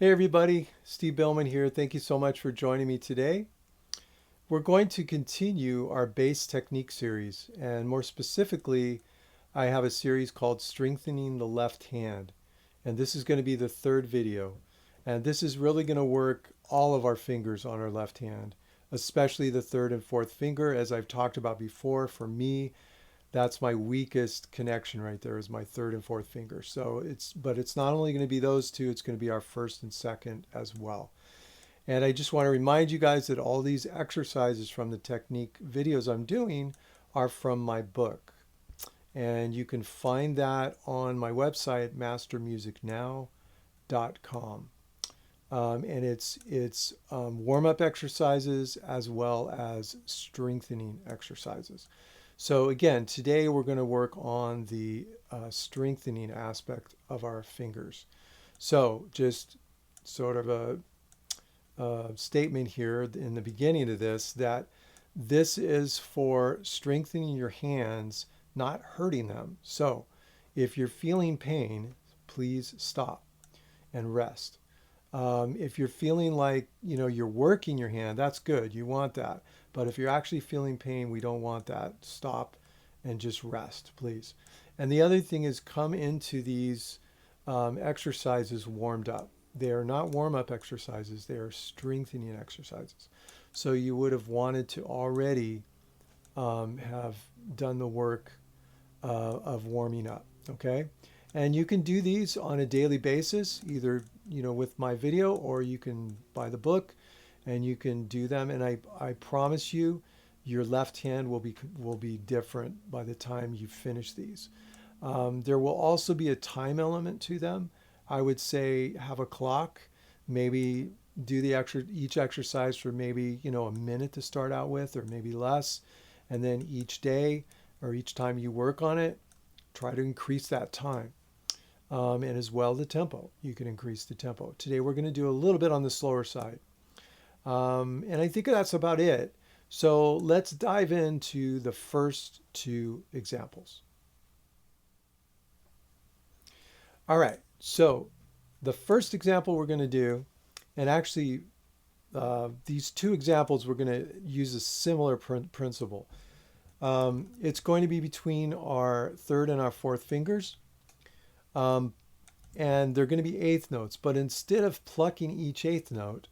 Hey everybody, Steve Billman here. Thank you so much for joining me today. We're going to continue our base technique series, and more specifically, I have a series called Strengthening the Left Hand, and this is going to be the third video. And this is really going to work all of our fingers on our left hand, especially the third and fourth finger. As I've talked about before, for me, that's my weakest connection right there is my third and fourth finger. But it's not only going to be those two, it's going to be our first and second as well. And I just want to remind you guys that all these exercises from the technique videos I'm doing are from my book. And you can find that on my website, mastermusicnow.com. And it's warm-up exercises as well as strengthening exercises. So again, today we're going to work on the strengthening aspect of our fingers. So just sort of a statement here in the beginning of this, that this is for strengthening your hands, not hurting them. So if you're feeling pain, please stop and rest. If you're feeling like, you're working your hand, that's good. You want that. But if you're actually feeling pain, we don't want that. Stop and just rest, please. And the other thing is come into these exercises warmed up. They are not warm-up exercises. They are strengthening exercises. So you would have wanted to already have done the work of warming up, okay? And you can do these on a daily basis, either with my video, or you can buy the book and you can do them. And I promise you, your left hand will be different by the time you finish these. There will also be a time element to them. I would say have a clock, maybe do each exercise for maybe a minute to start out with, or maybe less, and then each day or each time you work on it, try to increase that time. And as well the tempo. You can increase the tempo. Today we're going to do a little bit on the slower side. And I think that's about it. So let's dive into the first two examples. All right, so the first example we're going to do, and actually these two examples we're going to use a similar principle. It's going to be between our third and our fourth fingers. And they're going to be eighth notes, but instead of plucking each eighth note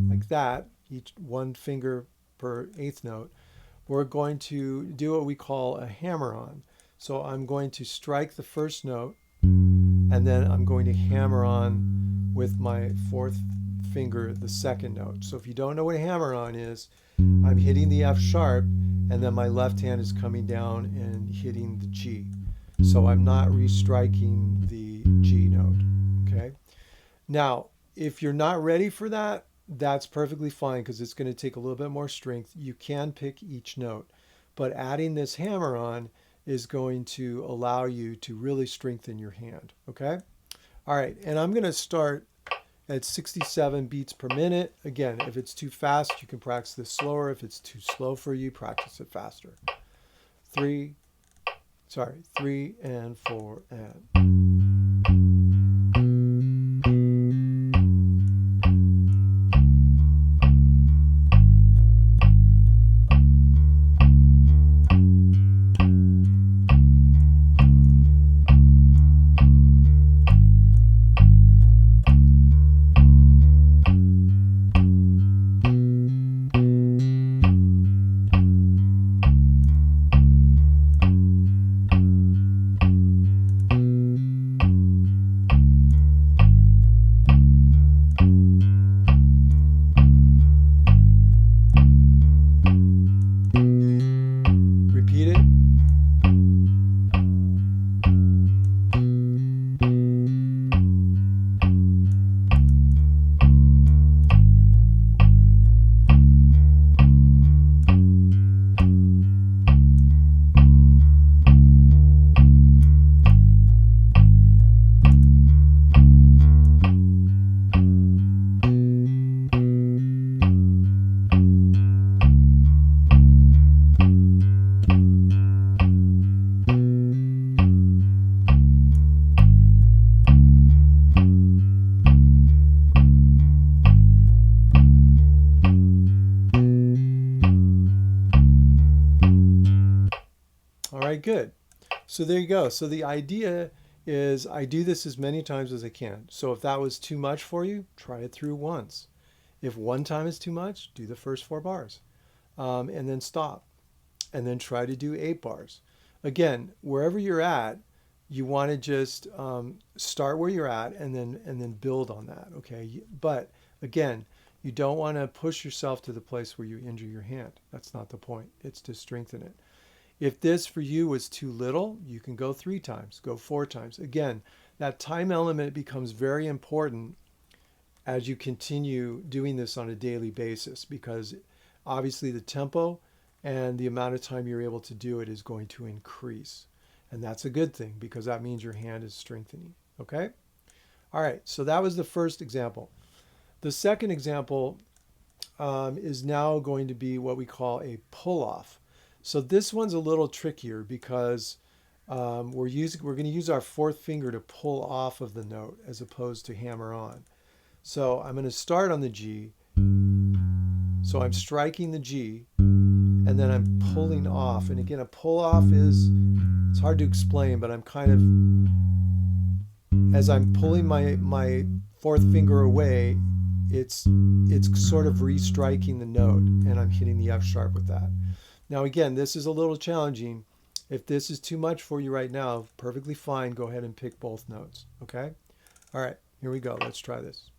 like that, each one finger per eighth note, we're going to do what we call a hammer-on. So I'm going to strike the first note, and then I'm going to hammer on with my fourth finger the second note. So if you don't know what a hammer-on is, I'm hitting the F sharp, and then my left hand is coming down and hitting the G. So I'm not restriking the G note, okay? Now, if you're not ready for that, that's perfectly fine because it's going to take a little bit more strength. You can pick each note, but adding this hammer on is going to allow you to really strengthen your hand, okay? All right, and I'm going to start at 67 beats per minute. Again, if it's too fast, you can practice this slower. If it's too slow for you, practice it faster. 3 and 4 and. good. So there you go. So the idea is I do this as many times as I can. So if that was too much for you, try it through once. If one time is too much, do the first 4 bars and then stop. And then try to do 8 bars. Again, wherever you're at, you want to just start where you're at and then build on that, okay? But again, you don't want to push yourself to the place where you injure your hand. That's not the point. It's to strengthen it. If this for you was too little, you can go 3 times, go 4 times. Again, that time element becomes very important as you continue doing this on a daily basis, because obviously the tempo and the amount of time you're able to do it is going to increase. And that's a good thing, because that means your hand is strengthening, okay? All right, so that was the first example. The second example is now going to be what we call a pull-off. So this one's a little trickier because we're going to use our 4th finger to pull off of the note as opposed to hammer on. So I'm going to start on the G. So I'm striking the G, and then I'm pulling off. And again, a pull off it's hard to explain, but I'm kind of, as I'm pulling my 4th finger away, it's sort of restriking the note, and I'm hitting the F sharp with that. Now again, this is a little challenging. If this is too much for you right now, perfectly fine. Go ahead and pick both notes, okay? All right, here we go. Let's try this.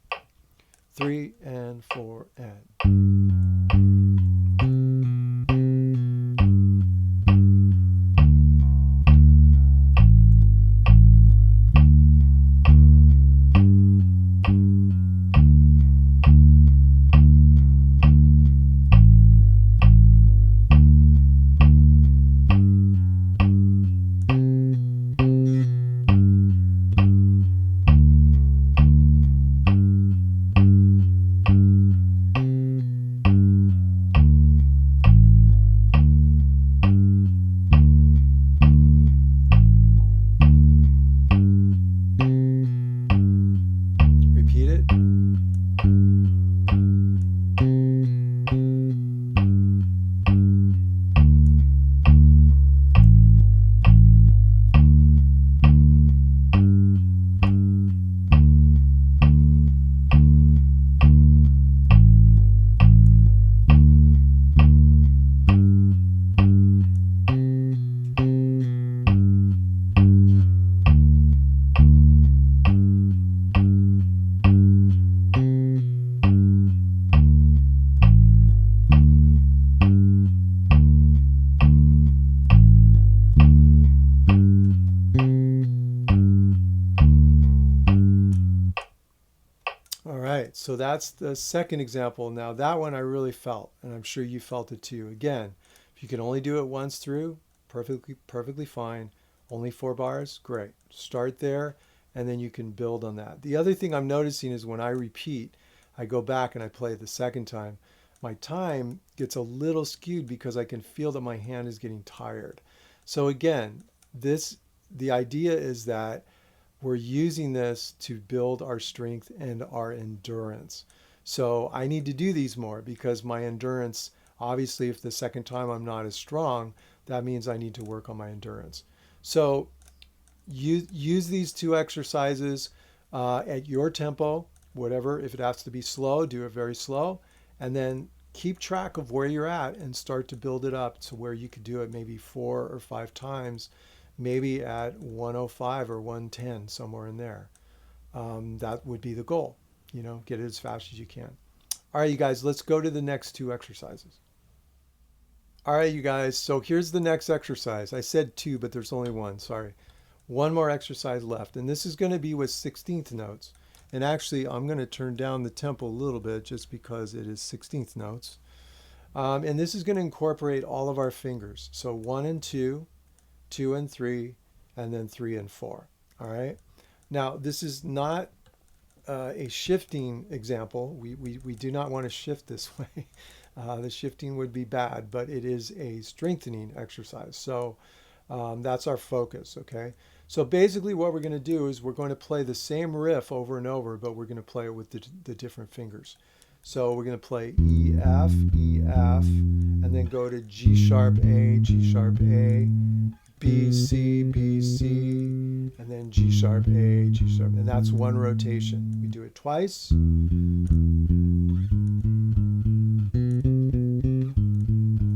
3 and 4 and. So that's the second example. Now that one I really felt, and I'm sure you felt it too. Again, if you can only do it once through, perfectly fine. Only 4 bars, great. Start there, and then you can build on that. The other thing I'm noticing is when I repeat, I go back and I play it the second time, my time gets a little skewed because I can feel that my hand is getting tired. So again, the idea is that we're using this to build our strength and our endurance. So I need to do these more because my endurance, obviously, if the second time I'm not as strong, that means I need to work on my endurance. So use these 2 exercises at your tempo, whatever. If it has to be slow, do it very slow. And then keep track of where you're at and start to build it up to where you could do it maybe 4 or 5 times, maybe at 105 or 110, somewhere in there. That would be the goal, get it as fast as you can. All right, you guys, let's go to the next 2 exercises. All right, you guys, so here's the next exercise. I said 2, but there's only 1, sorry. 1 more exercise left, and this is going to be with 16th notes. And actually, I'm going to turn down the tempo a little bit just because it is 16th notes. And this is going to incorporate all of our fingers. So 1 and 2, 2 and 3, and then 3 and 4. All right. Now, this is not a shifting example. We do not want to shift this way. The shifting would be bad, but it is a strengthening exercise. So that's our focus. Okay. So basically what we're going to do is we're going to play the same riff over and over, but we're going to play it with the different fingers. So we're going to play E, F, and then go to G sharp, A, B, C, B, C, and then G sharp, A, G sharp. And that's one rotation. We do it twice.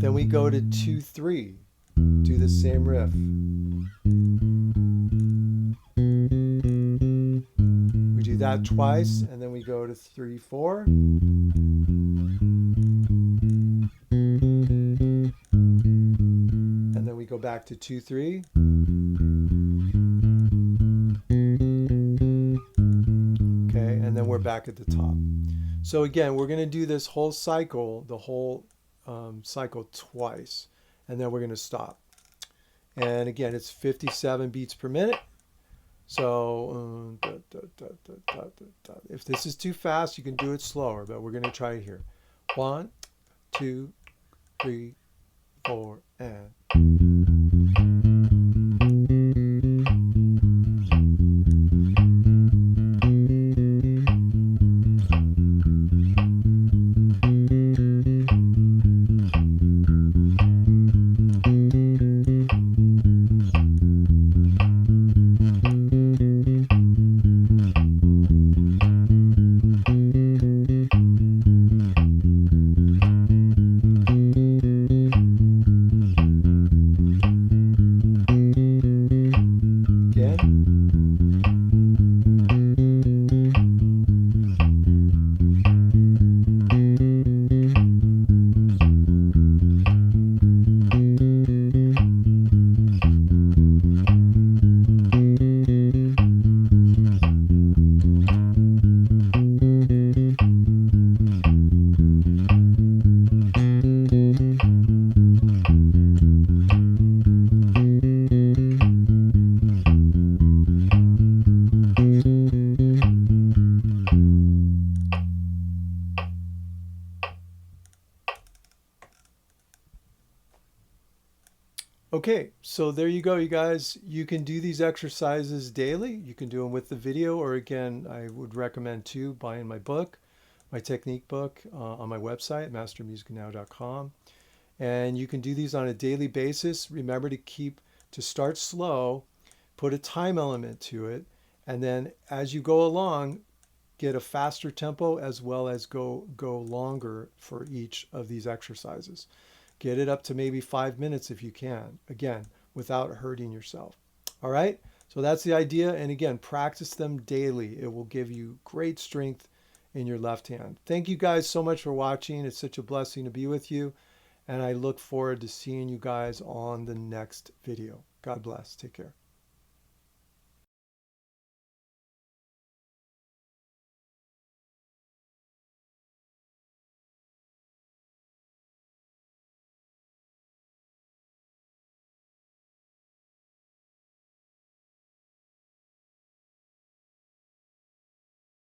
Then we go to 2, 3. Do the same riff. We do that twice, and then we go to 3, 4. And then we go back to 2, 3. Okay, and then we're back at the top. So again, we're going to do this whole cycle, the whole cycle twice, and then we're going to stop. And again, it's 57 beats per minute. So if this is too fast, you can do it slower, but we're going to try it here. 1, 2, 3, 4, and. Okay, so there you go, you guys. You can do these exercises daily. You can do them with the video, or again, I would recommend too buying my book, my technique book on my website, mastermusicnow.com. And you can do these on a daily basis. Remember to start slow, put a time element to it, and then as you go along, get a faster tempo as well as go longer for each of these exercises. Get it up to maybe 5 minutes if you can, again, without hurting yourself. All right, so that's the idea. And again, practice them daily. It will give you great strength in your left hand. Thank you guys so much for watching. It's such a blessing to be with you. And I look forward to seeing you guys on the next video. God bless. Take care.